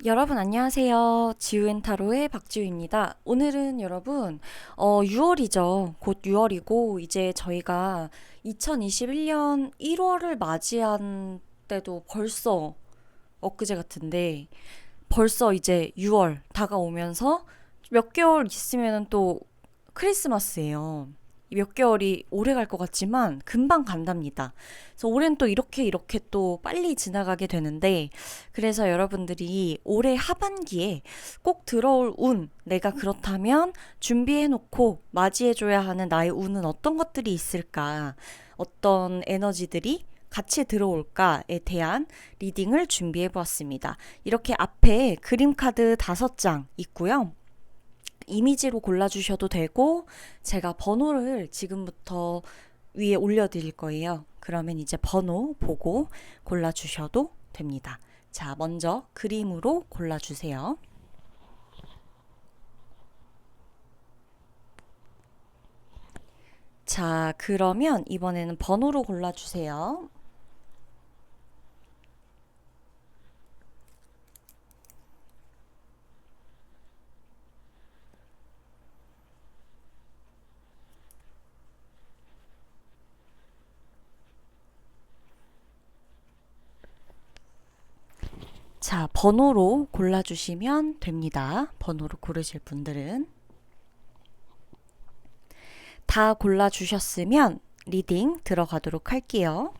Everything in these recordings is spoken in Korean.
여러분 안녕하세요. 지우앤타로의 박지우입니다. 오늘은 여러분 6월이죠. 곧 6월이고 이제 저희가 2021년 1월을 맞이한 때도 벌써 엊그제 같은데 벌써 이제 6월 다가오면서 몇 개월 있으면 또 크리스마스예요. 몇 개월이 오래 갈 것 같지만 금방 간답니다. 그래서 올해는 또 이렇게 또 빨리 지나가게 되는데 그래서 여러분들이 올해 하반기에 꼭 들어올 운, 내가 그렇다면 준비해놓고 맞이해줘야 하는 나의 운은 어떤 것들이 있을까? 어떤 에너지들이 같이 들어올까에 대한 리딩을 준비해 보았습니다. 이렇게 앞에 그림 카드 5장 있고요. 이미지로 골라주셔도 되고 제가 번호를 지금부터 위에 올려드릴 거예요. 그러면 이제 번호 보고 골라주셔도 됩니다. 자, 먼저 그림으로 골라주세요. 자, 그러면 이번에는 번호로 골라주세요. 자, 번호로 골라주시면 됩니다. 번호로 고르실 분들은. 다 골라주셨으면 리딩 들어가도록 할게요.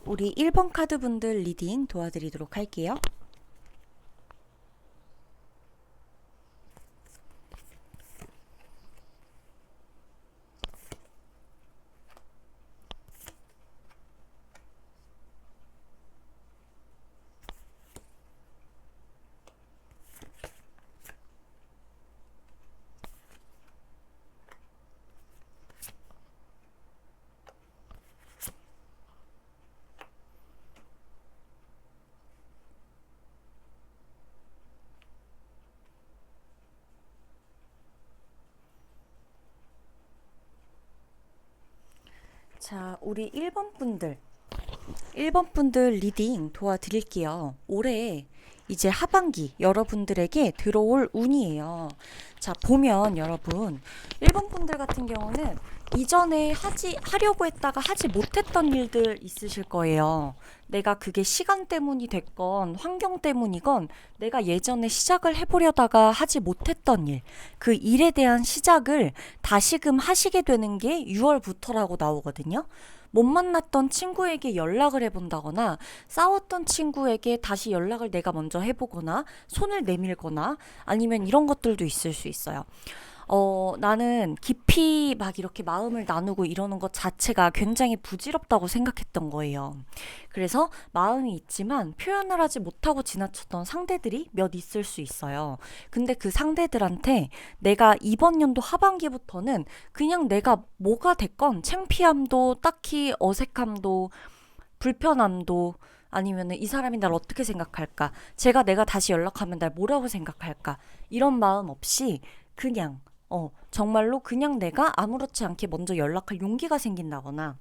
우리 1번 카드 분들 리딩 도와드리도록 할게요. 자, 우리 1번 분들 1번 분들 리딩 도와드릴게요. 올해 이제 하반기 여러분들에게 들어올 운이에요. 자, 보면 여러분 1번 분들 같은 경우는 이전에 하려고 했다가 하지 못했던 일들 있으실 거예요. 내가 그게 시간 때문이 됐건 환경 때문이건 내가 예전에 시작을 해보려다가 하지 못했던 일, 그 일에 대한 시작을 다시금 하시게 되는 게 6월부터라고 나오거든요. 못 만났던 친구에게 연락을 해본다거나 싸웠던 친구에게 다시 연락을 내가 먼저 해보거나 손을 내밀거나 아니면 이런 것들도 있을 수 있어요. 나는 깊이 막 이렇게 마음을 나누고 이러는 것 자체가 굉장히 부질없다고 생각했던 거예요. 그래서 마음이 있지만 표현을 하지 못하고 지나쳤던 상대들이 몇 있을 수 있어요. 근데 그 상대들한테 내가 이번 연도 하반기부터는 그냥 내가 뭐가 됐건 창피함도 딱히 어색함도 불편함도 아니면은 이 사람이 날 어떻게 생각할까? 내가 다시 연락하면 날 뭐라고 생각할까? 이런 마음 없이 그냥 정말로 그냥 내가 아무렇지 않게 먼저 연락할 용기가 생긴다거나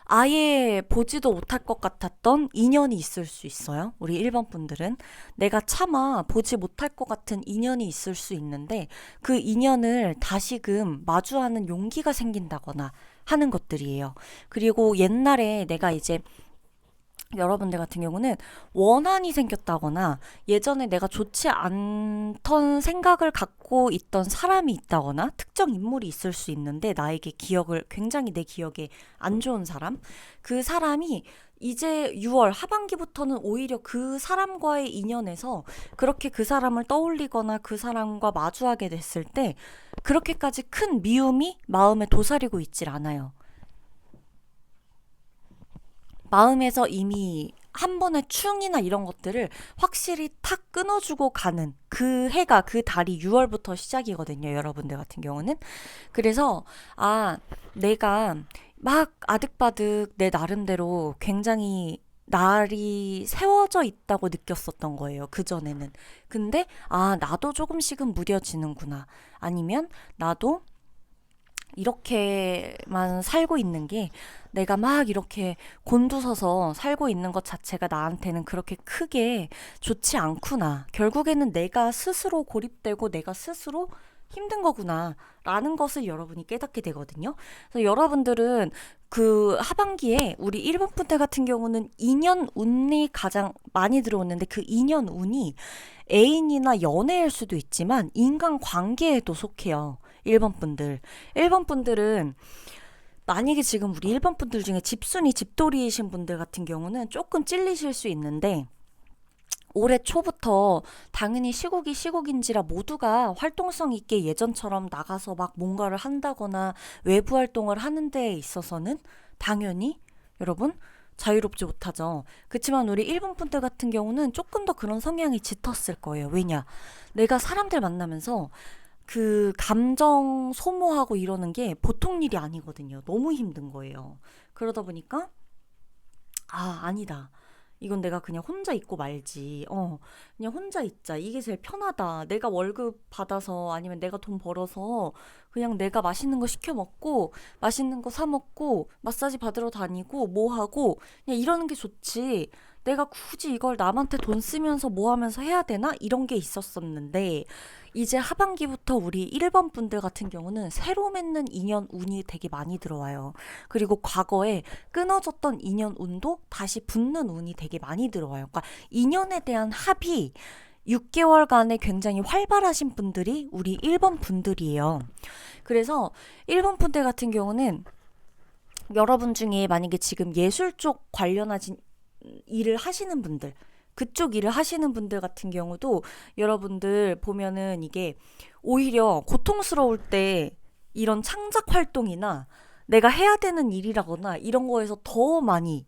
아예 보지도 못할 것 같았던 인연이 있을 수 있어요. 우리 1번 분들은 내가 차마 보지 못할 것 같은 인연이 있을 수 있는데 그 인연을 다시금 마주하는 용기가 생긴다거나 하는 것들이에요. 그리고 옛날에 내가 이제 여러분들 같은 경우는 원한이 생겼다거나 예전에 내가 좋지 않던 생각을 갖고 있던 사람이 있다거나 특정 인물이 있을 수 있는데 나에게 굉장히 내 기억에 안 좋은 사람, 그 사람이 이제 6월 하반기부터는 오히려 그 사람과의 인연에서 그렇게 그 사람을 떠올리거나 그 사람과 마주하게 됐을 때 그렇게까지 큰 미움이 마음에 도사리고 있질 않아요. 마음에서 이미 한 번의 충이나 이런 것들을 확실히 탁 끊어주고 가는 그 해가 그 달이 6월부터 시작이거든요. 여러분들 같은 경우는. 그래서 내가 막 아득바득 내 나름대로 굉장히 날이 세워져 있다고 느꼈었던 거예요. 그전에는. 근데 나도 조금씩은 무뎌지는구나. 아니면 나도 이렇게만 살고 있는 게 내가 막 이렇게 곤두서서 살고 있는 것 자체가 나한테는 그렇게 크게 좋지 않구나. 결국에는 내가 스스로 고립되고 내가 스스로 힘든 거구나 라는 것을 여러분이 깨닫게 되거든요. 그래서 여러분들은 그 하반기에 우리 1번 분들 같은 경우는 2년 운이 가장 많이 들어오는데 그 2년 운이 애인이나 연애일 수도 있지만 인간 관계에도 속해요. 1번 분들. 1번 분들은 만약에 지금 우리 1번 분들 중에 집순이 집돌이이신 분들 같은 경우는 조금 찔리실 수 있는데 올해 초부터 당연히 시국이 시국인지라 모두가 활동성 있게 예전처럼 나가서 막 뭔가를 한다거나 외부 활동을 하는 데에 있어서는 당연히 여러분 자유롭지 못하죠. 그렇지만 우리 일본 분들 같은 경우는 조금 더 그런 성향이 짙었을 거예요. 왜냐? 내가 사람들 만나면서 그 감정 소모하고 이러는 게 보통 일이 아니거든요. 너무 힘든 거예요. 그러다 보니까 아니다. 이건 내가 그냥 혼자 있고 말지. 그냥 혼자 있자. 이게 제일 편하다. 내가 월급 받아서 아니면 내가 돈 벌어서 그냥 내가 맛있는 거 시켜 먹고 맛있는 거 사 먹고 마사지 받으러 다니고 뭐 하고 그냥 이러는 게 좋지. 내가 굳이 이걸 남한테 돈 쓰면서 뭐 하면서 해야 되나? 이런 게 있었었는데 이제 하반기부터 우리 1번 분들 같은 경우는 새로 맺는 인연 운이 되게 많이 들어와요. 그리고 과거에 끊어졌던 인연 운도 다시 붙는 운이 되게 많이 들어와요. 그러니까 인연에 대한 합이 6개월간에 굉장히 활발하신 분들이 우리 1번 분들이에요. 그래서 1번 분들 같은 경우는 여러분 중에 만약에 지금 예술 쪽 관련하신 일을 하시는 분들, 그쪽 일을 하시는 분들 같은 경우도 여러분들 보면은 이게 오히려 고통스러울 때 이런 창작 활동이나 내가 해야 되는 일이라거나 이런 거에서 더 많이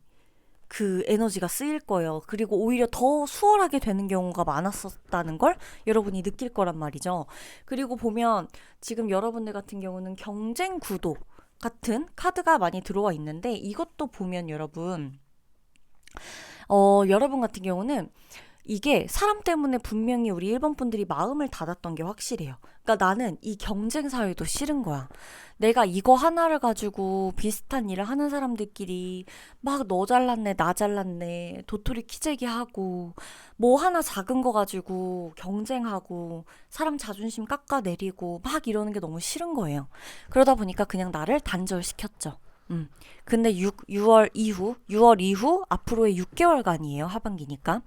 그 에너지가 쓰일 거예요. 그리고 오히려 더 수월하게 되는 경우가 많았었다는 걸 여러분이 느낄 거란 말이죠. 그리고 보면 지금 여러분들 같은 경우는 경쟁 구도 같은 카드가 많이 들어와 있는데 이것도 보면 여러분 같은 경우는 이게 사람 때문에 분명히 우리 1번 분들이 마음을 닫았던 게 확실해요. 그러니까 나는 이 경쟁 사회도 싫은 거야. 내가 이거 하나를 가지고 비슷한 일을 하는 사람들끼리 막 너 잘났네, 나 잘났네, 도토리 키재기 하고 뭐 하나 작은 거 가지고 경쟁하고 사람 자존심 깎아내리고 막 이러는 게 너무 싫은 거예요. 그러다 보니까 그냥 나를 단절시켰죠. 근데 6월 이후 앞으로의 6개월간이에요. 하반기니까.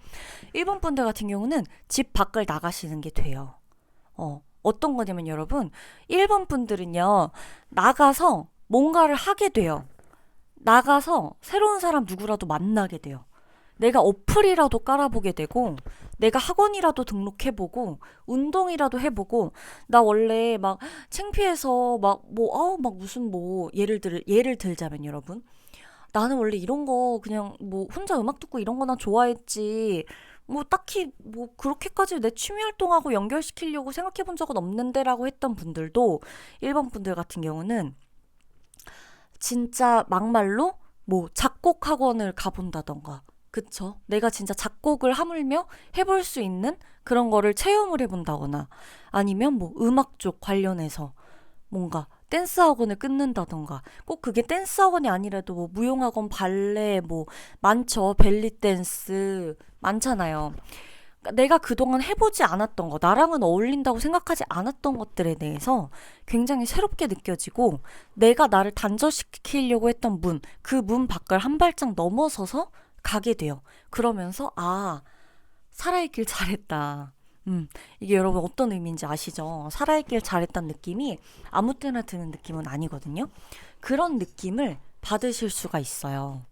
일본 분들 같은 경우는 집 밖을 나가시는 게 돼요. 어떤 거냐면 여러분, 일본 분들은요, 나가서 뭔가를 하게 돼요. 나가서 새로운 사람 누구라도 만나게 돼요. 내가 어플이라도 깔아보게 되고 내가 학원이라도 등록해보고 운동이라도 해보고 나 원래 막 창피해서 막 무슨 예를 들자면 여러분 나는 원래 이런 거 그냥 뭐 혼자 음악 듣고 이런 거나 좋아했지 뭐 딱히 뭐 그렇게까지 내 취미 활동하고 연결시키려고 생각해 본 적은 없는데라고 했던 분들도 1번 분들 같은 경우는 진짜 막말로 뭐 작곡 학원을 가본다던가 그쵸? 내가 진짜 작곡을 하물며 해볼 수 있는 그런 거를 체험을 해본다거나 아니면 뭐 음악 쪽 관련해서 뭔가 댄스 학원을 끊는다던가 꼭 그게 댄스 학원이 아니라도 뭐 무용학원, 발레 뭐 많죠. 벨리 댄스 많잖아요. 그러니까 내가 그동안 해보지 않았던 거, 나랑은 어울린다고 생각하지 않았던 것들에 대해서 굉장히 새롭게 느껴지고 내가 나를 단절시키려고 했던 그 문 밖을 한 발짝 넘어서서 가게 돼요. 그러면서 살아있길 잘했다. 이게 여러분 어떤 의미인지 아시죠? 살아있길 잘했다는 느낌이 아무 때나 드는 느낌은 아니거든요. 그런 느낌을 받으실 수가 있어요.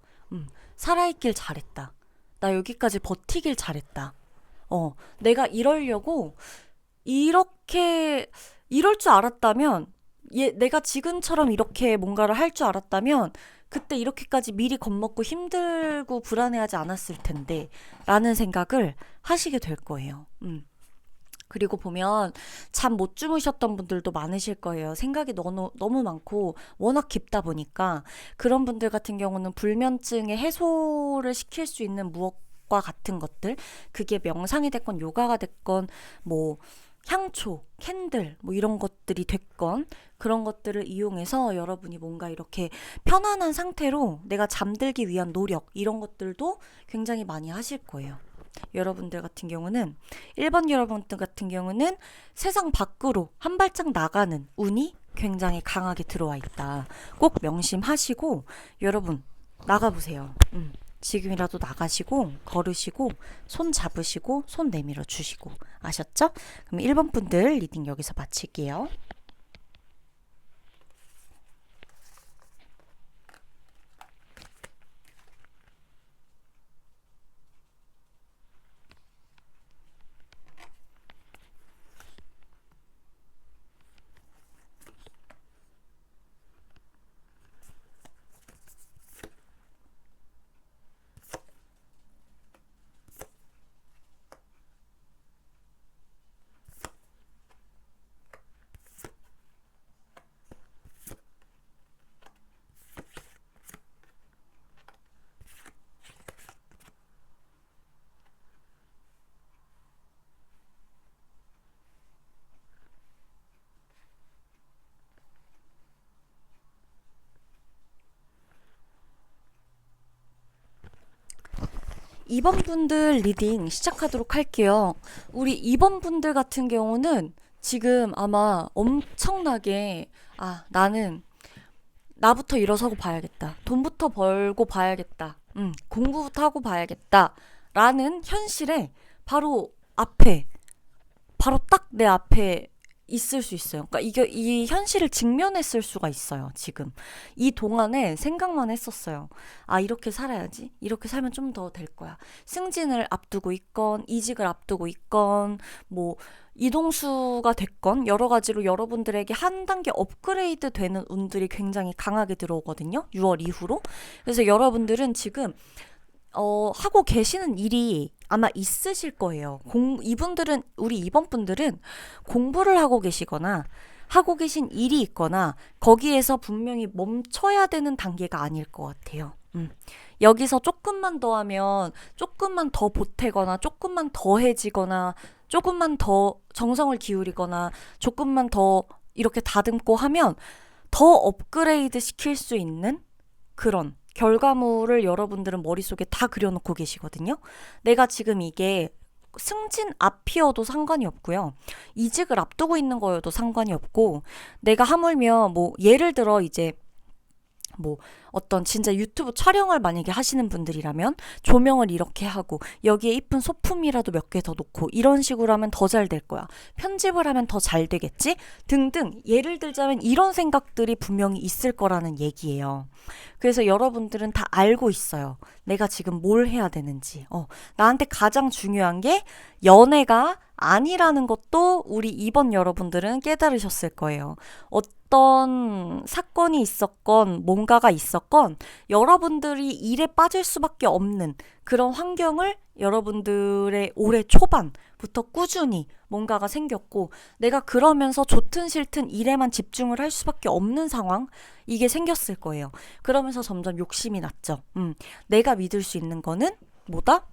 살아있길 잘했다. 나 여기까지 버티길 잘했다. 내가 이러려고 이럴 줄 알았다면 내가 지금처럼 이렇게 뭔가를 할 줄 알았다면 그때 이렇게까지 미리 겁먹고 힘들고 불안해하지 않았을 텐데 라는 생각을 하시게 될 거예요. 그리고 보면 잠 못 주무셨던 분들도 많으실 거예요. 생각이 너무 많고 워낙 깊다 보니까, 그런 분들 같은 경우는 불면증의 해소를 시킬 수 있는 무엇과 같은 것들, 그게 명상이 됐건 요가가 됐건 뭐 향초, 캔들 뭐 이런 것들이 됐건, 그런 것들을 이용해서 여러분이 뭔가 이렇게 편안한 상태로 내가 잠들기 위한 노력, 이런 것들도 굉장히 많이 하실 거예요. 여러분들 같은 경우는, 1번 여러분들 같은 경우는 세상 밖으로 한 발짝 나가는 운이 굉장히 강하게 들어와 있다. 꼭 명심하시고 여러분 나가보세요. 지금이라도 나가시고 걸으시고 손 잡으시고 손 내밀어 주시고, 아셨죠? 그럼 1번 분들 리딩 여기서 마칠게요. 이번 분들 리딩 시작하도록 할게요. 우리 2번 분들 같은 경우는 지금 아마 엄청나게, 나는 나부터 일어서고 봐야겠다. 돈부터 벌고 봐야겠다. 공부부터 하고 봐야겠다. 라는 현실에 바로 앞에, 바로 딱 내 앞에 있을 수 있어요. 그러니까 이 현실을 직면했을 수가 있어요. 지금 이 동안에 생각만 했었어요. 이렇게 살아야지. 이렇게 살면 좀 더 될 거야. 승진을 앞두고 있건 이직을 앞두고 있건 뭐 이동수가 됐건 여러 가지로 여러분들에게 한 단계 업그레이드 되는 운들이 굉장히 강하게 들어오거든요. 6월 이후로. 그래서 여러분들은 지금 하고 계시는 일이 아마 있으실 거예요. 우리 이번 분들은 공부를 하고 계시거나 하고 계신 일이 있거나 거기에서 분명히 멈춰야 되는 단계가 아닐 것 같아요. 여기서 조금만 더 하면 조금만 더 보태거나 조금만 더 해지거나 조금만 더 정성을 기울이거나 조금만 더 이렇게 다듬고 하면 더 업그레이드 시킬 수 있는 그런 결과물을 여러분들은 머릿속에 다 그려놓고 계시거든요. 내가 지금 이게 승진 앞이어도 상관이 없고요. 이직을 앞두고 있는 거여도 상관이 없고, 내가 하물며 뭐 예를 들어 이제 뭐 어떤 진짜 유튜브 촬영을 만약에 하시는 분들이라면 조명을 이렇게 하고 여기에 이쁜 소품이라도 몇 개 더 놓고 이런 식으로 하면 더 잘 될 거야. 편집을 하면 더 잘 되겠지? 등등 예를 들자면 이런 생각들이 분명히 있을 거라는 얘기예요. 그래서 여러분들은 다 알고 있어요. 내가 지금 뭘 해야 되는지. 나한테 가장 중요한 게 연애가 아니라는 것도 우리 2번 여러분들은 깨달으셨을 거예요. 어떤 사건이 있었건 뭔가가 있었건 여러분들이 일에 빠질 수밖에 없는 그런 환경을 여러분들의 올해 초반부터 꾸준히 뭔가가 생겼고, 내가 그러면서 좋든 싫든 일에만 집중을 할 수밖에 없는 상황, 이게 생겼을 거예요. 그러면서 점점 욕심이 났죠. 내가 믿을 수 있는 거는 뭐다?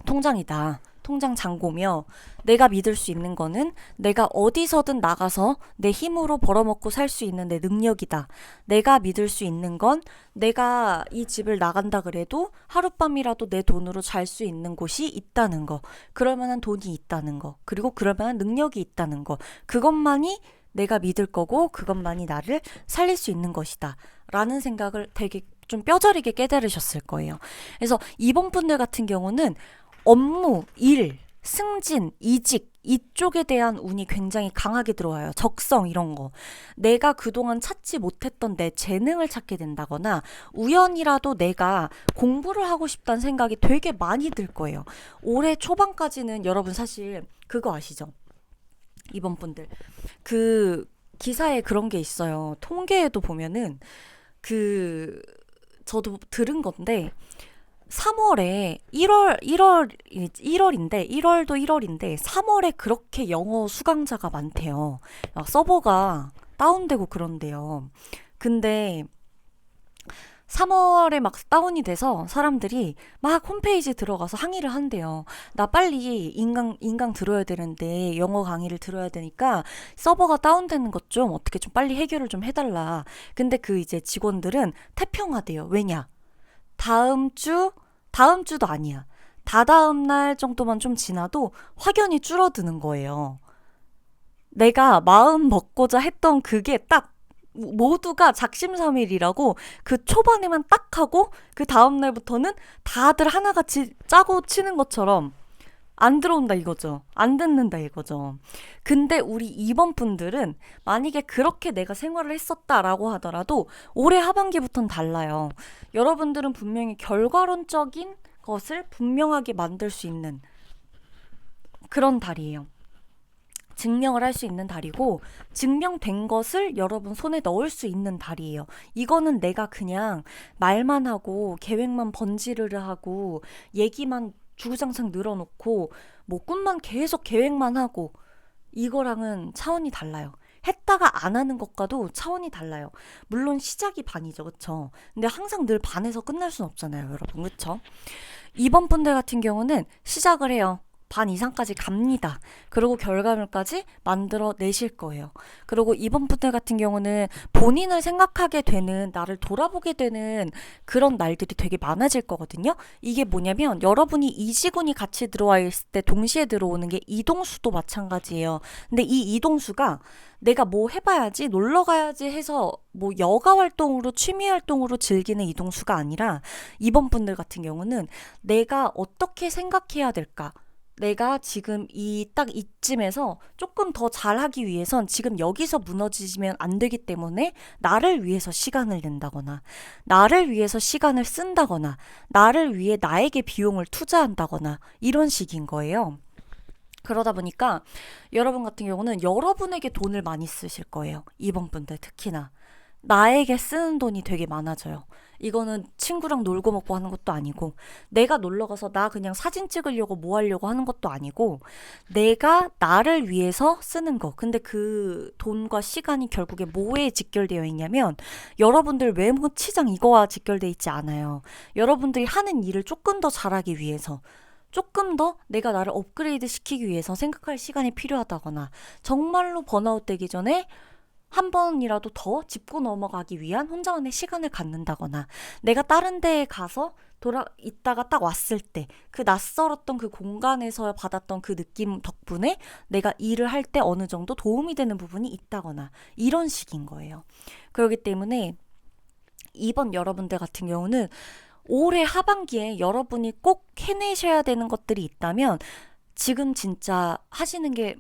통장이다. 통장 잔고며, 내가 믿을 수 있는 거는 내가 어디서든 나가서 내 힘으로 벌어먹고 살 수 있는 내 능력이다. 내가 믿을 수 있는 건 내가 이 집을 나간다 그래도 하룻밤이라도 내 돈으로 잘 수 있는 곳이 있다는 거. 그럴 만한 돈이 있다는 거. 그리고 그럴 만한 능력이 있다는 거. 그것만이 내가 믿을 거고 그것만이 나를 살릴 수 있는 것이다. 라는 생각을 되게 좀 뼈저리게 깨달으셨을 거예요. 그래서 이번 분들 같은 경우는 업무, 일, 승진, 이직 이쪽에 대한 운이 굉장히 강하게 들어와요. 적성 이런 거. 내가 그동안 찾지 못했던 내 재능을 찾게 된다거나 우연이라도 내가 공부를 하고 싶다는 생각이 되게 많이 들 거예요. 올해 초반까지는 여러분 사실 그거 아시죠? 이번 분들. 그 기사에 그런 게 있어요. 통계에도 보면은 그 저도 들은 건데 3월에 1월도 1월인데 3월에 그렇게 영어 수강자가 많대요. 서버가 다운되고 그런데요. 근데 3월에 막 다운이 돼서 사람들이 막 홈페이지 들어가서 항의를 한대요. 나 빨리 인강 들어야 되는데 영어 강의를 들어야 되니까 서버가 다운되는 것 좀 어떻게 좀 빨리 해결을 좀 해달라. 근데 그 이제 직원들은 태평하대요. 왜냐? 다음 주도 아니야. 다다음 날 정도만 좀 지나도 확연히 줄어드는 거예요. 내가 마음 먹고자 했던 그게 딱 모두가 작심삼일이라고 그 초반에만 딱 하고 그 다음 날부터는 다들 하나같이 짜고 치는 것처럼 안 들어온다 이거죠. 안 듣는다 이거죠. 근데 우리 이번 분들은 만약에 그렇게 내가 생활을 했었다라고 하더라도 올해 하반기부터는 달라요. 여러분들은 분명히 결과론적인 것을 분명하게 만들 수 있는 그런 달이에요. 증명을 할 수 있는 달이고 증명된 것을 여러분 손에 넣을 수 있는 달이에요. 이거는 내가 그냥 말만 하고 계획만 번지르르 하고 얘기만 주구장창 늘어놓고 뭐 꿈만 계속 계획만 하고 이거랑은 차원이 달라요. 했다가 안 하는 것과도 차원이 달라요. 물론 시작이 반이죠. 그쵸? 근데 항상 늘 반에서 끝날 순 없잖아요. 여러분. 그쵸? 이번 분들 같은 경우는 시작을 해요. 반 이상까지 갑니다. 그리고 결과물까지 만들어 내실 거예요. 그리고 이번 분들 같은 경우는 본인을 생각하게 되는, 나를 돌아보게 되는 그런 날들이 되게 많아질 거거든요. 이게 뭐냐면 여러분이 이지군이 같이 들어와 있을 때 동시에 들어오는 게 이동수도 마찬가지예요. 근데 이 이동수가 내가 뭐 해봐야지, 놀러 가야지 해서 뭐 여가 활동으로, 취미 활동으로 즐기는 이동수가 아니라 이번 분들 같은 경우는 내가 어떻게 생각해야 될까? 내가 지금 딱 이쯤에서 조금 더 잘하기 위해선 지금 여기서 무너지면 안 되기 때문에 나를 위해서 시간을 낸다거나, 나를 위해서 시간을 쓴다거나, 나를 위해 나에게 비용을 투자한다거나, 이런 식인 거예요. 그러다 보니까 여러분 같은 경우는 여러분에게 돈을 많이 쓰실 거예요. 이번 분들 특히나. 나에게 쓰는 돈이 되게 많아져요. 이거는 친구랑 놀고 먹고 하는 것도 아니고, 내가 놀러 가서 나 그냥 사진 찍으려고 뭐 하려고 하는 것도 아니고, 내가 나를 위해서 쓰는 거. 근데 그 돈과 시간이 결국에 뭐에 직결되어 있냐면, 여러분들 외모 치장 이거와 직결되어 있지 않아요. 여러분들이 하는 일을 조금 더 잘하기 위해서, 조금 더 내가 나를 업그레이드 시키기 위해서 생각할 시간이 필요하다거나, 정말로 번아웃 되기 전에 한 번이라도 더 짚고 넘어가기 위한 혼자만의 시간을 갖는다거나, 내가 다른 데에 가서 있다가 딱 왔을 때 그 낯설었던 그 공간에서 받았던 그 느낌 덕분에 내가 일을 할 때 어느 정도 도움이 되는 부분이 있다거나, 이런 식인 거예요. 그렇기 때문에 이번 여러분들 같은 경우는 올해 하반기에 여러분이 꼭 해내셔야 되는 것들이 있다면 지금 진짜 하시는 게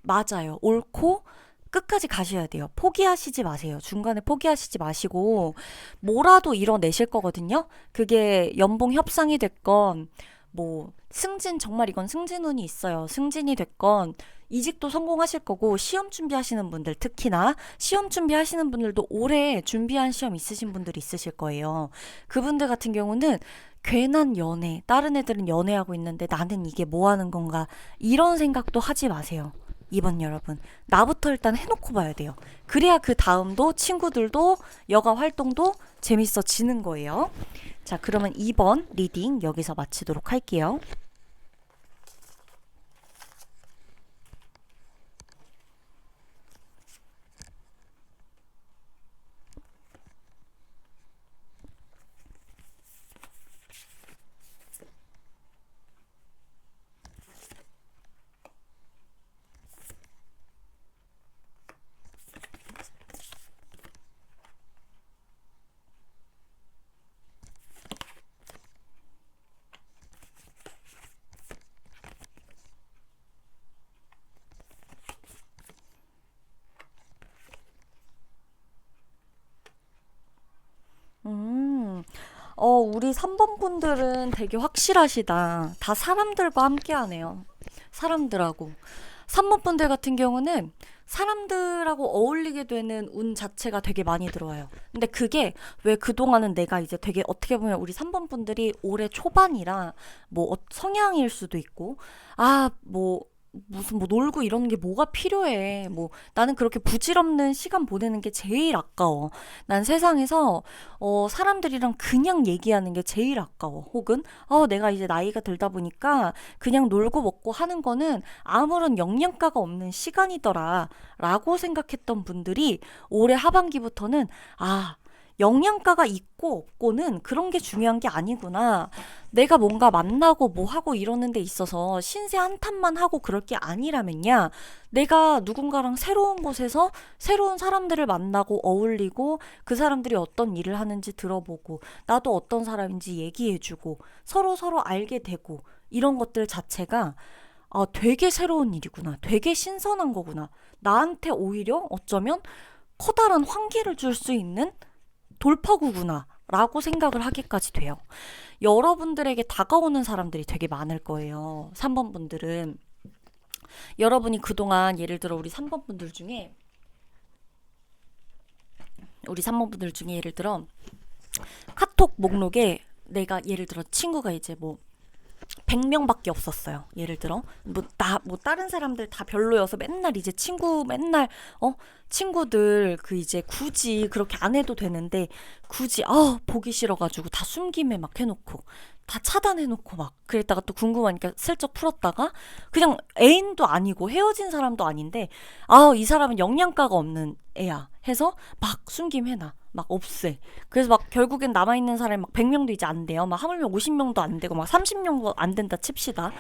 맞아요. 옳고 끝까지 가셔야 돼요. 포기하시지 마세요. 중간에 포기하시지 마시고 뭐라도 이뤄내실 거거든요. 그게 연봉 협상이 됐건 뭐 승진, 정말 이건 승진운이 있어요. 승진이 됐건 이직도 성공하실 거고, 시험 준비하시는 분들, 특히나 시험 준비하시는 분들도 올해 준비한 시험 있으신 분들이 있으실 거예요. 그분들 같은 경우는 괜한 연애, 다른 애들은 연애하고 있는데 나는 이게 뭐 하는 건가, 이런 생각도 하지 마세요. 이번 여러분, 나부터 일단 해놓고 봐야 돼요. 그래야 그 다음도 친구들도 여가 활동도 재밌어지는 거예요. 자, 그러면 2번 리딩 여기서 마치도록 할게요. 음, 우리 3번 분들은 되게 확실하시다. 다 사람들과 함께 하네요. 사람들하고. 3번 분들 같은 경우는 사람들하고 어울리게 되는 운 자체가 되게 많이 들어와요. 근데 그게 왜 그동안은 내가 이제 되게 어떻게 보면 우리 3번 분들이 올해 초반이라 뭐 성향일 수도 있고 뭐 무슨 뭐 놀고 이러는 게 뭐가 필요해. 뭐 나는 그렇게 부질없는 시간 보내는 게 제일 아까워. 난 세상에서 사람들이랑 그냥 얘기하는 게 제일 아까워. 혹은 내가 이제 나이가 들다 보니까 그냥 놀고 먹고 하는 거는 아무런 영양가가 없는 시간이더라 라고 생각했던 분들이 올해 하반기부터는 영양가가 있고 없고는 그런 게 중요한 게 아니구나. 내가 뭔가 만나고 뭐 하고 이러는 데 있어서 신세 한탄만 하고 그럴 게 아니라면야, 내가 누군가랑 새로운 곳에서 새로운 사람들을 만나고 어울리고 그 사람들이 어떤 일을 하는지 들어보고 나도 어떤 사람인지 얘기해주고 서로 알게 되고 이런 것들 자체가 되게 새로운 일이구나. 되게 신선한 거구나. 나한테 오히려 어쩌면 커다란 환기를 줄 수 있는 돌파구구나 라고 생각을 하기까지 돼요. 여러분들에게 다가오는 사람들이 되게 많을 거예요. 3번 분들은 여러분이 그동안 예를 들어 우리 3번 분들 중에 예를 들어 카톡 목록에 내가 예를 들어 친구가 이제 뭐 100명밖에 없었어요. 예를 들어 뭐 다른 사람들 다 별로여서 맨날 이제 친구들 그 이제 굳이 그렇게 안 해도 되는데 굳이 보기 싫어가지고 다 숨김에 막 해놓고 다 차단해놓고 막 그랬다가 또 궁금하니까 슬쩍 풀었다가 그냥 애인도 아니고 헤어진 사람도 아닌데 이 사람은 영양가가 없는 애야 해서 막 숨김해놔. 막 없애. 그래서 막 결국엔 남아있는 사람이 막 100명도 이제 안 돼요. 막 하물며 50명도 안 되고 막 30명도 안 된다 칩시다.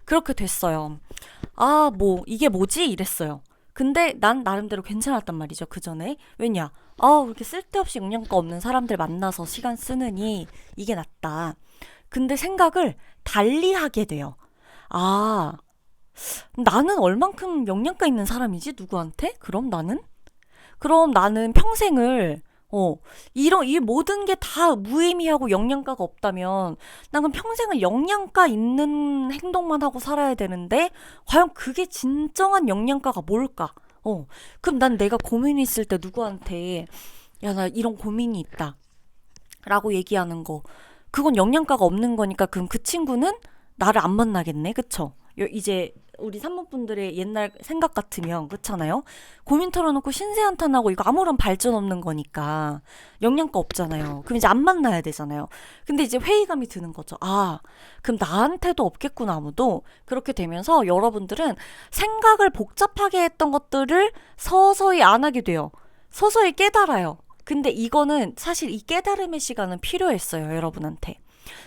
그렇게 됐어요. 뭐 이게 뭐지? 이랬어요. 근데 난 나름대로 괜찮았단 말이죠. 그 전에. 왜냐? 그렇게 쓸데없이 영양가 없는 사람들 만나서 시간 쓰느니 이게 낫다. 근데 생각을 달리 하게 돼요. 나는 얼만큼 영양가 있는 사람이지? 누구한테? 그럼 나는 평생을 이 모든 게 다 무의미하고 영양가가 없다면 난 그럼 평생을 영양가 있는 행동만 하고 살아야 되는데 과연 그게 진정한 영양가가 뭘까? 그럼 난 내가 고민이 있을 때 누구한테 야, 나 이런 고민이 있다 라고 얘기하는 거, 그건 영양가가 없는 거니까 그럼 그 친구는 나를 안 만나겠네. 그쵸? 이제 우리 3번 분들의 옛날 생각 같으면 그렇잖아요. 고민 털어놓고 신세 한탄하고 이거 아무런 발전 없는 거니까 영양가 없잖아요. 그럼 이제 안 만나야 되잖아요. 근데 이제 회의감이 드는 거죠. 그럼 나한테도 없겠구나 아무도. 그렇게 되면서 여러분들은 생각을 복잡하게 했던 것들을 서서히 안 하게 돼요. 서서히 깨달아요. 근데 이거는 사실 이 깨달음의 시간은 필요했어요, 여러분한테.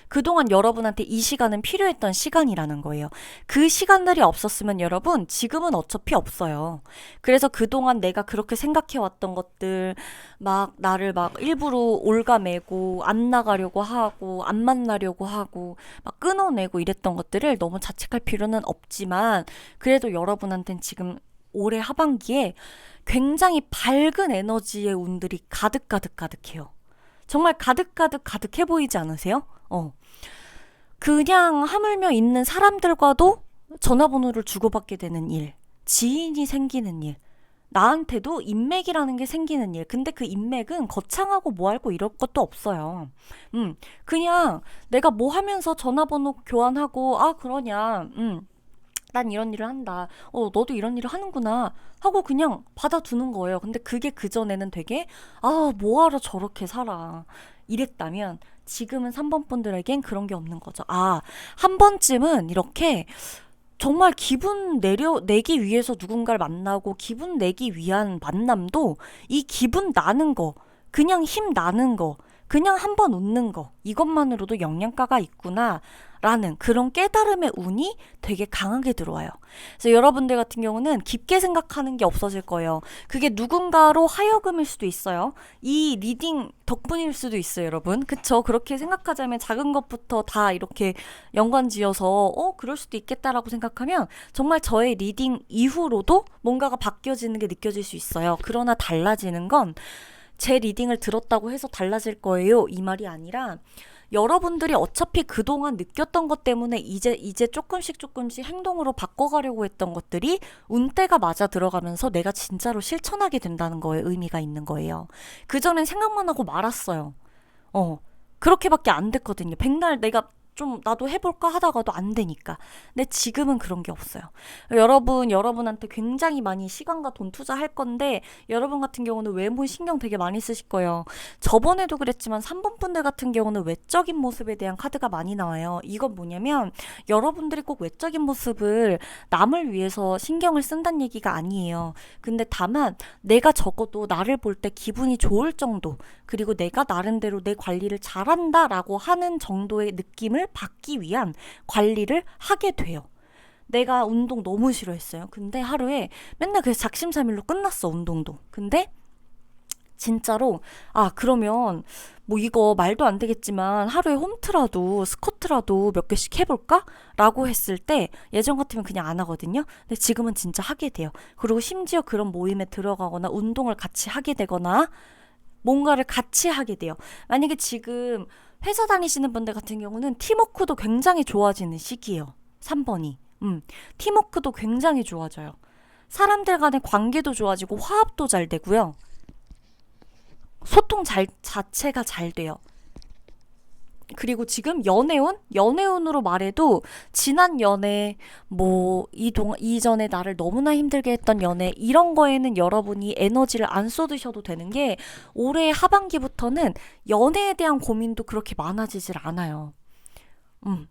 그동안 여러분한테 이 시간은 필요했던 시간이라는 거예요. 그 시간들이 없었으면 여러분 지금은 어차피 없어요. 그래서 그동안 내가 그렇게 생각해왔던 것들 막 나를 막 일부러 올가매고 안 나가려고 하고 안 만나려고 하고 막 끊어내고 이랬던 것들을 너무 자책할 필요는 없지만 그래도 여러분한테는 지금 올해 하반기에 굉장히 밝은 에너지의 운들이 가득해요. 정말 가득해 보이지 않으세요? 그냥 하물며 있는 사람들과도 전화번호를 주고받게 되는 일, 지인이 생기는 일, 나한테도 인맥이라는 게 생기는 일. 근데 그 인맥은 거창하고 뭐하고 이럴 것도 없어요. 그냥 내가 뭐 하면서 전화번호 교환하고 그러냐, 난 이런 일을 한다. 너도 이런 일을 하는구나. 하고 그냥 받아두는 거예요. 근데 그게 그전에는 되게, 뭐하러 저렇게 살아. 이랬다면, 지금은 3번 분들에겐 그런 게 없는 거죠. 한 번쯤은 이렇게 정말 기분 내기 위해서 누군가를 만나고 기분 내기 위한 만남도 이 기분 나는 거, 그냥 힘 나는 거, 그냥 한번 웃는 거, 이것만으로도 영양가가 있구나 라는 그런 깨달음의 운이 되게 강하게 들어와요. 그래서 여러분들 같은 경우는 깊게 생각하는 게 없어질 거예요. 그게 누군가로 하여금일 수도 있어요. 이 리딩 덕분일 수도 있어요, 여러분. 그쵸? 그렇게 생각하자면 작은 것부터 다 이렇게 연관지어서 그럴 수도 있겠다라고 생각하면 정말 저의 리딩 이후로도 뭔가가 바뀌어지는 게 느껴질 수 있어요. 그러나 달라지는 건 제 리딩을 들었다고 해서 달라질 거예요, 이 말이 아니라 여러분들이 어차피 그동안 느꼈던 것 때문에 이제 조금씩 행동으로 바꿔가려고 했던 것들이 운때가 맞아 들어가면서 내가 진짜로 실천하게 된다는 거에 의미가 있는 거예요. 그전엔 생각만 하고 말았어요. 그렇게밖에 안 됐거든요. 백날 내가 좀 나도 해볼까 하다가도 안 되니까. 근데 지금은 그런 게 없어요. 여러분한테 굉장히 많이 시간과 돈 투자할 건데, 여러분 같은 경우는 외모 신경 되게 많이 쓰실 거예요. 저번에도 그랬지만 3번 분들 같은 경우는 외적인 모습에 대한 카드가 많이 나와요. 이건 뭐냐면 여러분들이 꼭 외적인 모습을 남을 위해서 신경을 쓴다는 얘기가 아니에요. 근데 다만 내가 적어도 나를 볼 때 기분이 좋을 정도, 그리고 내가 나름대로 내 관리를 잘한다라고 하는 정도의 느낌을 받기 위한 관리를 하게 돼요. 내가 운동 너무 싫어했어요. 근데 하루에 맨날 그래서 작심삼일로 끝났어, 운동도. 근데 진짜로 그러면 뭐 이거 말도 안 되겠지만 하루에 홈트라도 스쿼트라도 몇 개씩 해볼까? 라고 했을 때 예전 같으면 그냥 안 하거든요. 근데 지금은 진짜 하게 돼요. 그리고 심지어 그런 모임에 들어가거나 운동을 같이 하게 되거나 뭔가를 같이 하게 돼요. 만약에 지금 회사 다니시는 분들 같은 경우는 팀워크도 굉장히 좋아지는 시기예요. 3번이. 팀워크도 굉장히 좋아져요. 사람들 간의 관계도 좋아지고 화합도 잘 되고요. 소통 자체가 잘 돼요. 그리고 지금 연애운으로 말해도 지난 연애, 뭐 이전에 나를 너무나 힘들게 했던 연애, 이런 거에는 여러분이 에너지를 안 쏟으셔도 되는 게, 올해 하반기부터는 연애에 대한 고민도 그렇게 많아지질 않아요.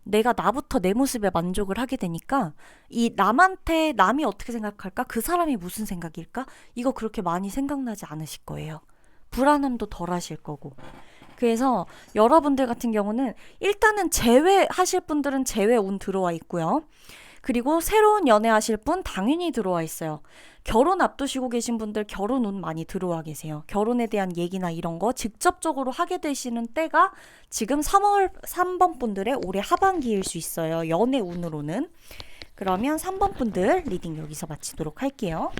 내가 나부터 내 모습에 만족을 하게 되니까 이 남이 어떻게 생각할까? 그 사람이 무슨 생각일까? 이거 그렇게 많이 생각나지 않으실 거예요. 불안함도 덜 하실 거고. 그래서 여러분들 같은 경우는 일단은 재회하실 분들은 재회 운 들어와 있고요. 그리고 새로운 연애하실 분 당연히 들어와 있어요. 결혼 앞두시고 계신 분들 결혼 운 많이 들어와 계세요. 결혼에 대한 얘기나 이런 거 직접적으로 하게 되시는 때가 지금 3번 분들의 올해 하반기일 수 있어요. 연애 운으로는. 그러면 3번 분들 리딩 여기서 마치도록 할게요.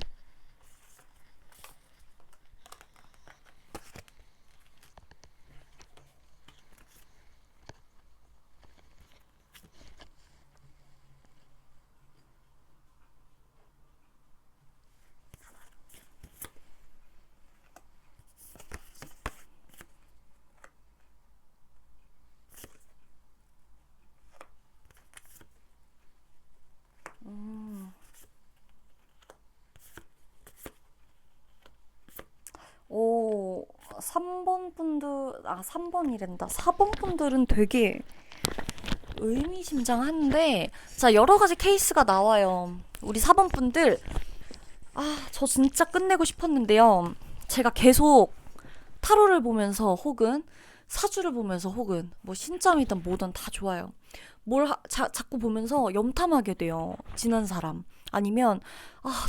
오, 3번 분들, 3번이란다. 4번 분들은 되게 의미심장한데, 자, 여러 가지 케이스가 나와요. 우리 4번 분들, 저 진짜 끝내고 싶었는데요. 제가 계속 타로를 보면서 혹은 사주를 보면서 혹은 뭐 신점이든 뭐든 다 좋아요. 자꾸 보면서 염탐하게 돼요. 지난 사람. 아니면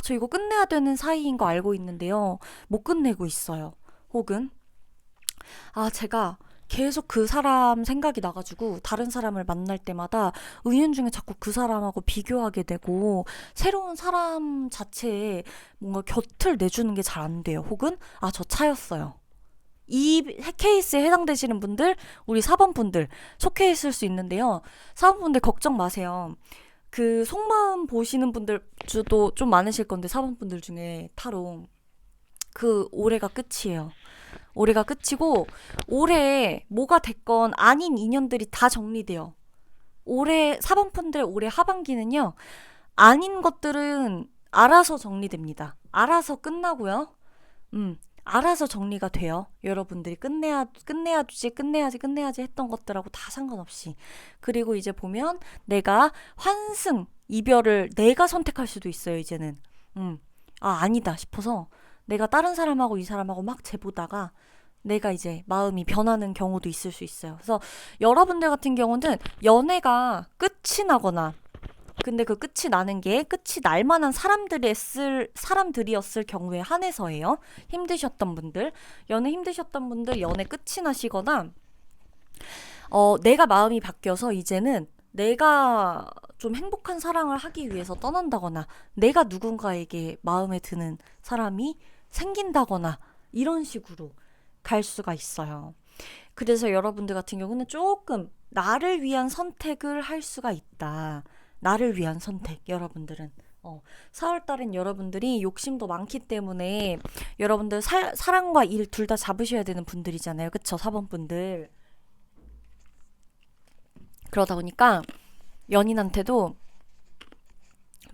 저 이거 끝내야 되는 사이인 거 알고 있는데요. 못 끝내고 있어요. 혹은 제가 계속 그 사람 생각이 나가지고 다른 사람을 만날 때마다 은연중에 자꾸 그 사람하고 비교하게 되고 새로운 사람 자체에 뭔가 곁을 내주는 게 잘 안 돼요. 혹은 저 차였어요. 이 케이스에 해당되시는 분들, 우리 4번 분들 속해 있을 수 있는데요. 4번 분들 걱정 마세요. 그 속마음 보시는 분들도 좀 많으실 건데, 4번 분들 중에 타로 그 올해가 끝이에요. 올해가 끝이고, 올해 뭐가 됐건 아닌 인연들이 다 정리돼요. 올해 4번 분들 올해 하반기는요, 아닌 것들은 알아서 정리됩니다. 알아서 끝나고요. 알아서 정리가 돼요. 여러분들이 끝내야지 했던 것들하고 다 상관없이. 그리고 이제 보면 내가 환승, 이별을 내가 선택할 수도 있어요, 이제는. 아니다 싶어서 내가 다른 사람하고 이 사람하고 막 재보다가 내가 이제 마음이 변하는 경우도 있을 수 있어요. 그래서 여러분들 같은 경우는 연애가 끝이 나거나, 근데 그 끝이 나는 게 끝이 날 만한 사람들이었을 경우에 한해서예요. 힘드셨던 분들, 연애 끝이 나시거나, 내가 마음이 바뀌어서 이제는 내가 좀 행복한 사랑을 하기 위해서 떠난다거나, 내가 누군가에게 마음에 드는 사람이 생긴다거나, 이런 식으로 갈 수가 있어요. 그래서 여러분들 같은 경우는 조금 나를 위한 선택을 할 수가 있다. 나를 위한 선택, 여러분들은. 4월 달엔 여러분들이 욕심도 많기 때문에 여러분들 사랑과 일 둘 다 잡으셔야 되는 분들이잖아요. 그쵸? 4번 분들. 그러다 보니까 연인한테도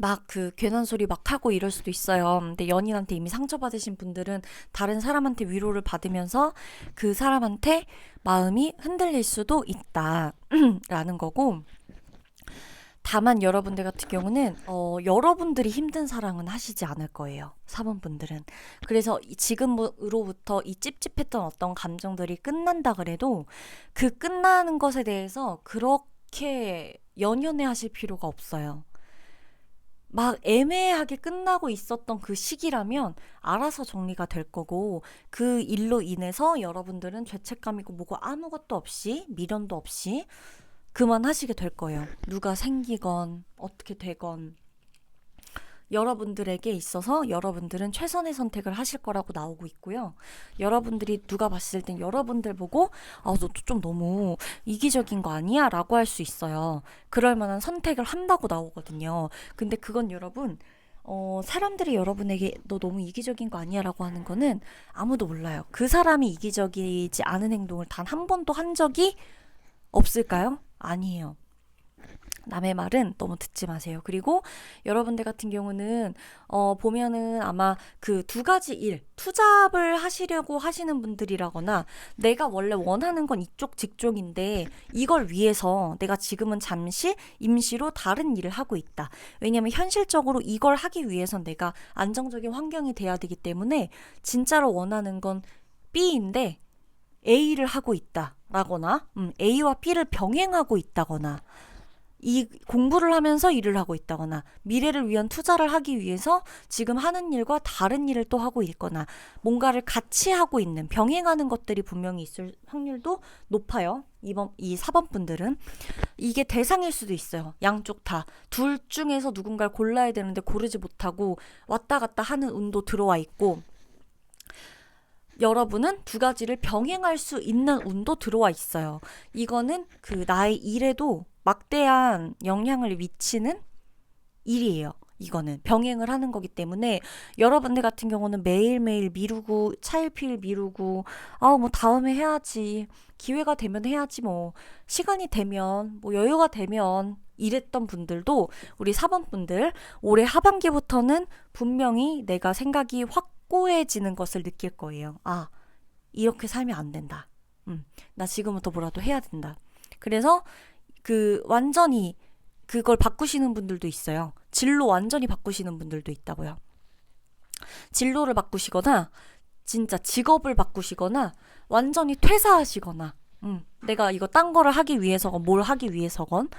막 그 괜한 소리 막 하고 이럴 수도 있어요. 근데 연인한테 이미 상처받으신 분들은 다른 사람한테 위로를 받으면서 그 사람한테 마음이 흔들릴 수도 있다. 라는 거고. 다만 여러분들 같은 경우는 여러분들이 힘든 사랑은 하시지 않을 거예요. 4번 분들은. 그래서 지금으로부터 이 찝찝했던 어떤 감정들이 끝난다 그래도 그 끝나는 것에 대해서 그렇게 연연해 하실 필요가 없어요. 막 애매하게 끝나고 있었던 그 시기라면 알아서 정리가 될 거고, 그 일로 인해서 여러분들은 죄책감이고 뭐고 아무것도 없이, 미련도 없이 그만하시게 될 거예요. 누가 생기건 어떻게 되건 여러분들에게 있어서 여러분들은 최선의 선택을 하실 거라고 나오고 있고요. 여러분들이 누가 봤을 땐 여러분들 보고 너 좀 너무 이기적인 거 아니야? 라고 할 수 있어요. 그럴 만한 선택을 한다고 나오거든요. 근데 그건 여러분 사람들이 여러분에게 너 너무 이기적인 거 아니야? 라고 하는 거는 아무도 몰라요. 그 사람이 이기적이지 않은 행동을 단 한 번도 한 적이 없을까요? 아니에요. 남의 말은 너무 듣지 마세요. 그리고 여러분들 같은 경우는 보면은 아마 그 두 가지 일, 투잡을 하시려고 하시는 분들이라거나 내가 원래 원하는 건 이쪽 직종인데 이걸 위해서 내가 지금은 잠시 임시로 다른 일을 하고 있다. 왜냐면 현실적으로 이걸 하기 위해선 내가 안정적인 환경이 돼야 되기 때문에 진짜로 원하는 건 B인데 A를 하고 있다라거나 A와 B를 병행하고 있다거나 이 공부를 하면서 일을 하고 있다거나 미래를 위한 투자를 하기 위해서 지금 하는 일과 다른 일을 또 하고 있거나 뭔가를 같이 하고 있는 병행하는 것들이 분명히 있을 확률도 높아요. 이 4번 분들은 이게 대상일 수도 있어요. 양쪽 다. 둘 중에서 누군가를 골라야 되는데 고르지 못하고 왔다 갔다 하는 운도 들어와 있고, 여러분은 두 가지를 병행할 수 있는 운도 들어와 있어요. 이거는 그 나의 일에도 막대한 영향을 미치는 일이에요. 이거는 병행을 하는 거기 때문에 여러분들 같은 경우는 매일매일 미루고 차일피일 미루고 뭐 다음에 해야지, 기회가 되면 해야지, 뭐 시간이 되면, 뭐 여유가 되면 이랬던 분들도 우리 4번 분들 올해 하반기부터는 분명히 내가 생각이 확고해지는 것을 느낄 거예요. 이렇게 살면 안 된다. 나 지금부터 뭐라도 해야 된다. 그래서 그 완전히 그걸 바꾸시는 분들도 있어요. 진로 완전히 바꾸시는 분들도 있다고요. 진로를 바꾸시거나 진짜 직업을 바꾸시거나 완전히 퇴사하시거나 내가 이거 딴 거를 하기 위해서건 뭘 하기 위해서건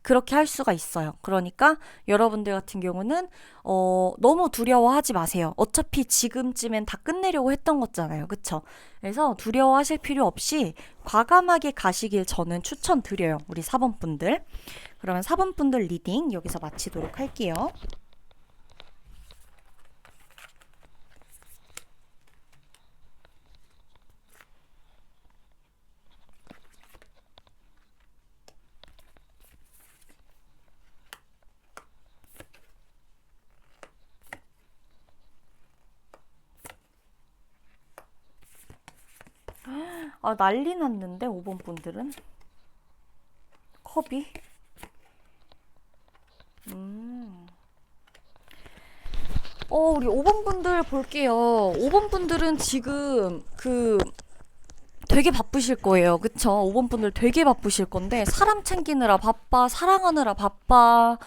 그렇게 할 수가 있어요. 그러니까 여러분들 같은 경우는 너무 두려워하지 마세요. 어차피 지금쯤엔 다 끝내려고 했던 거잖아요. 그쵸? 그래서 두려워하실 필요 없이 과감하게 가시길 저는 추천드려요. 우리 4번 분들. 그러면 4번 분들 리딩 여기서 마치도록 할게요. 난리 났는데 5번 분들은 컵이 우리 5번 분들 볼게요. 5번 분들은 지금 되게 바쁘실 거예요. 그쵸? 5번 분들 되게 바쁘실 건데 사람 챙기느라 바빠, 사랑하느라 바빠,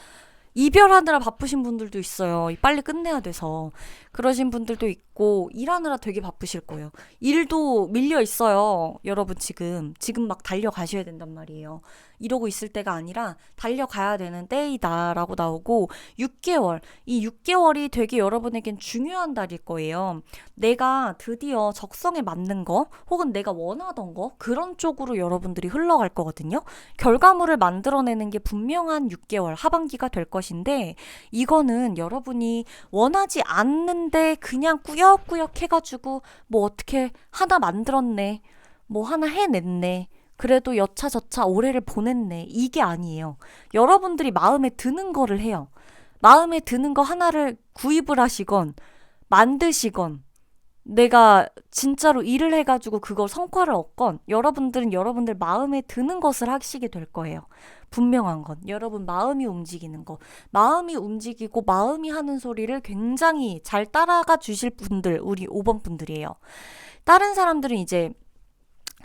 이별하느라 바쁘신 분들도 있어요. 빨리 끝내야 돼서. 그러신 분들도 있고 일하느라 되게 바쁘실 거예요. 일도 밀려 있어요. 여러분 지금 막 달려가셔야 된단 말이에요. 이러고 있을 때가 아니라 달려가야 되는 때이다 라고 나오고, 6개월, 이 6개월이 되게 여러분에겐 중요한 달일 거예요. 내가 드디어 적성에 맞는 거 혹은 내가 원하던 거 그런 쪽으로 여러분들이 흘러갈 거거든요. 결과물을 만들어내는 게 분명한 6개월 하반기가 될 것인데, 이거는 여러분이 원하지 않는데 그냥 꾸역꾸역 해가지고 뭐 어떻게 하나 만들었네, 뭐 하나 해냈네. 그래도 여차저차 올해를 보냈네. 이게 아니에요. 여러분들이 마음에 드는 거를 해요. 마음에 드는 거 하나를 구입을 하시건 만드시건 내가 진짜로 일을 해가지고 그걸 성과를 얻건 여러분들은 여러분들 마음에 드는 것을 하시게 될 거예요. 분명한 건 여러분 마음이 움직이는 거, 마음이 움직이고 마음이 하는 소리를 굉장히 잘 따라가 주실 분들, 우리 5번 분들이에요. 다른 사람들은 이제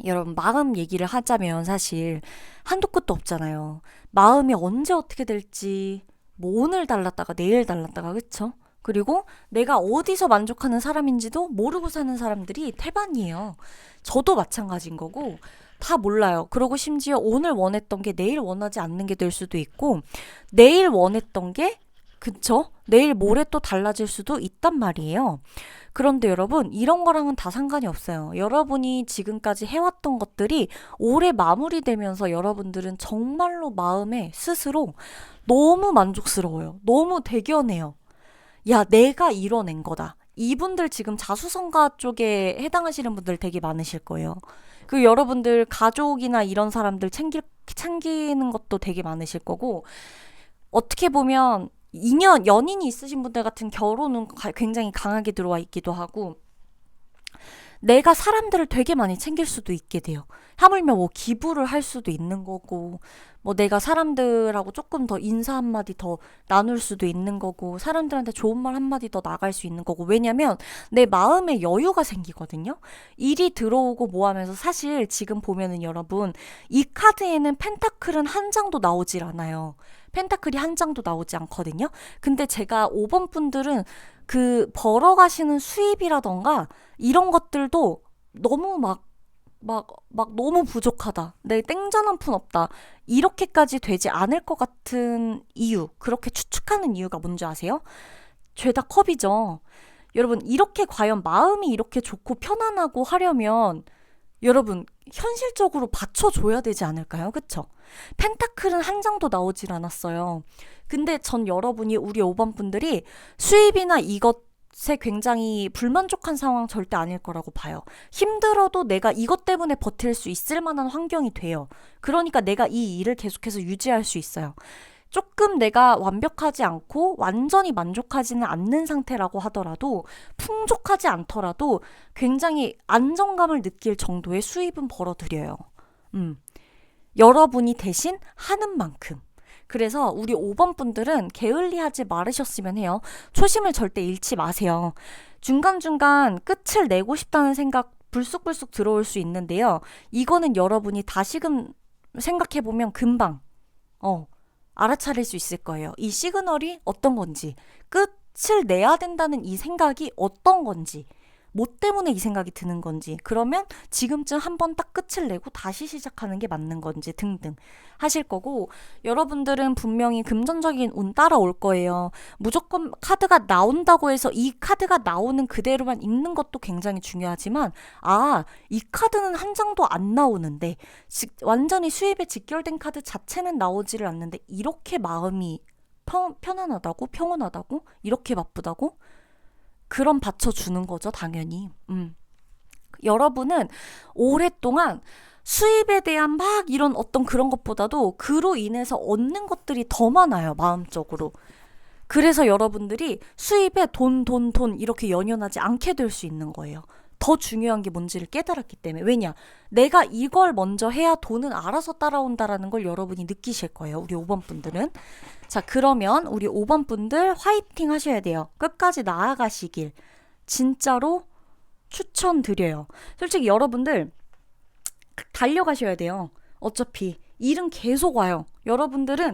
여러분 마음 얘기를 하자면 사실 한도 끝도 없잖아요. 마음이 언제 어떻게 될지 뭐 오늘 달랐다가 내일 달랐다가 그쵸? 그리고 내가 어디서 만족하는 사람인지도 모르고 사는 사람들이 태반이에요. 저도 마찬가지인 거고 다 몰라요. 그리고 심지어 오늘 원했던 게 내일 원하지 않는 게 될 수도 있고 내일 원했던 게 그쵸? 내일 모레 또 달라질 수도 있단 말이에요. 그런데 여러분 이런 거랑은 다 상관이 없어요. 여러분이 지금까지 해왔던 것들이 올해 마무리되면서 여러분들은 정말로 마음에 스스로 너무 만족스러워요. 너무 대견해요. 야, 내가 이뤄낸 거다. 이분들 지금 자수성가 쪽에 해당하시는 분들 되게 많으실 거예요. 그 여러분들 가족이나 이런 사람들 챙기는 것도 되게 많으실 거고, 어떻게 보면 연인이 있으신 분들 같은 결혼은 굉장히 강하게 들어와 있기도 하고, 내가 사람들을 되게 많이 챙길 수도 있게 돼요. 하물며 뭐 기부를 할 수도 있는 거고, 뭐 내가 사람들하고 조금 더 인사 한마디 더 나눌 수도 있는 거고, 사람들한테 좋은 말 한마디 더 나갈 수 있는 거고, 왜냐면 내 마음에 여유가 생기거든요? 일이 들어오고 뭐 하면서 사실 지금 보면은 여러분, 이 카드에는 펜타클은 한 장도 나오질 않아요. 펜타클이 한 장도 나오지 않거든요? 근데 제가 5번 분들은 그 벌어가시는 수입이라던가 이런 것들도 너무 너무 부족하다. 내 땡전 한 푼 없다. 이렇게까지 되지 않을 것 같은 이유, 그렇게 추측하는 이유가 뭔지 아세요? 죄다 컵이죠. 여러분, 이렇게 과연 마음이 이렇게 좋고 편안하고 하려면 여러분, 현실적으로 받쳐줘야 되지 않을까요? 그쵸? 펜타클은 한 장도 나오질 않았어요. 근데 전 여러분이 우리 5번 분들이 수입이나 이것에 굉장히 불만족한 상황 절대 아닐 거라고 봐요. 힘들어도 내가 이것 때문에 버틸 수 있을 만한 환경이 돼요. 그러니까 내가 이 일을 계속해서 유지할 수 있어요. 조금 내가 완벽하지 않고 완전히 만족하지는 않는 상태라고 하더라도 풍족하지 않더라도 굉장히 안정감을 느낄 정도의 수입은 벌어들여요. 여러분이 대신 하는 만큼. 그래서 우리 5번 분들은 게을리하지 말으셨으면 해요. 초심을 절대 잃지 마세요. 중간중간 끝을 내고 싶다는 생각 불쑥불쑥 들어올 수 있는데요. 이거는 여러분이 다시금 생각해보면 금방 알아차릴 수 있을 거예요. 이 시그널이 어떤 건지, 끝을 내야 된다는 이 생각이 어떤 건지, 뭐 때문에 이 생각이 드는 건지, 그러면 지금쯤 한번 딱 끝을 내고 다시 시작하는 게 맞는 건지 등등 하실 거고, 여러분들은 분명히 금전적인 운 따라올 거예요. 무조건 카드가 나온다고 해서 이 카드가 나오는 그대로만 읽는 것도 굉장히 중요하지만, 이 카드는 한 장도 안 나오는데 완전히 수입에 직결된 카드 자체는 나오지를 않는데 이렇게 마음이 편안하다고, 평온하다고, 이렇게 바쁘다고, 그럼 받쳐주는 거죠, 당연히. 여러분은 오랫동안 수입에 대한 막 이런 어떤 그런 것보다도 그로 인해서 얻는 것들이 더 많아요, 마음적으로. 그래서 여러분들이 수입에 돈 이렇게 연연하지 않게 될 수 있는 거예요. 더 중요한 게 뭔지를 깨달았기 때문에. 왜냐? 내가 이걸 먼저 해야 돈은 알아서 따라온다라는 걸 여러분이 느끼실 거예요, 우리 5번 분들은. 자, 그러면 우리 5번 분들 화이팅 하셔야 돼요. 끝까지 나아가시길 진짜로 추천드려요. 솔직히 여러분들 달려가셔야 돼요. 어차피 일은 계속 와요. 여러분들이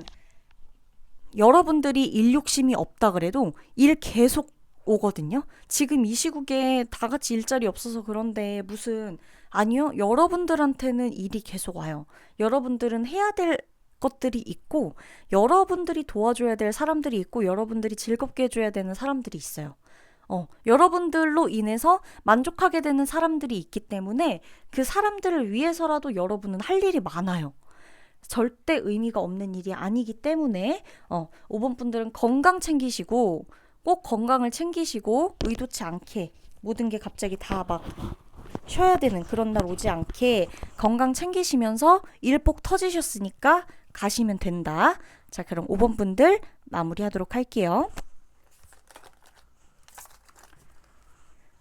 일 욕심이 없다 그래도 일 계속 오거든요. 지금 이 시국에 다 같이 일자리 없어서 그런데 아니요. 여러분들한테는 일이 계속 와요. 여러분들은 해야 될 것들이 있고, 여러분들이 도와줘야 될 사람들이 있고, 여러분들이 즐겁게 해줘야 되는 사람들이 있어요. 여러분들로 인해서 만족하게 되는 사람들이 있기 때문에 그 사람들을 위해서라도 여러분은 할 일이 많아요. 절대 의미가 없는 일이 아니기 때문에 5번 분들은 건강 챙기시고, 꼭 건강을 챙기시고, 의도치 않게 모든 게 갑자기 다 막 쉬어야 되는 그런 날 오지 않게 건강 챙기시면서 일복 터지셨으니까 가시면 된다. 자, 그럼 5번 분들 마무리하도록 할게요.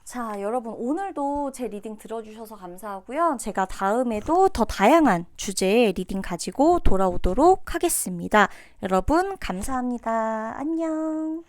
자, 여러분 오늘도 제 리딩 들어주셔서 감사하고요. 제가 다음에도 더 다양한 주제의 리딩 가지고 돌아오도록 하겠습니다. 여러분 감사합니다. 안녕.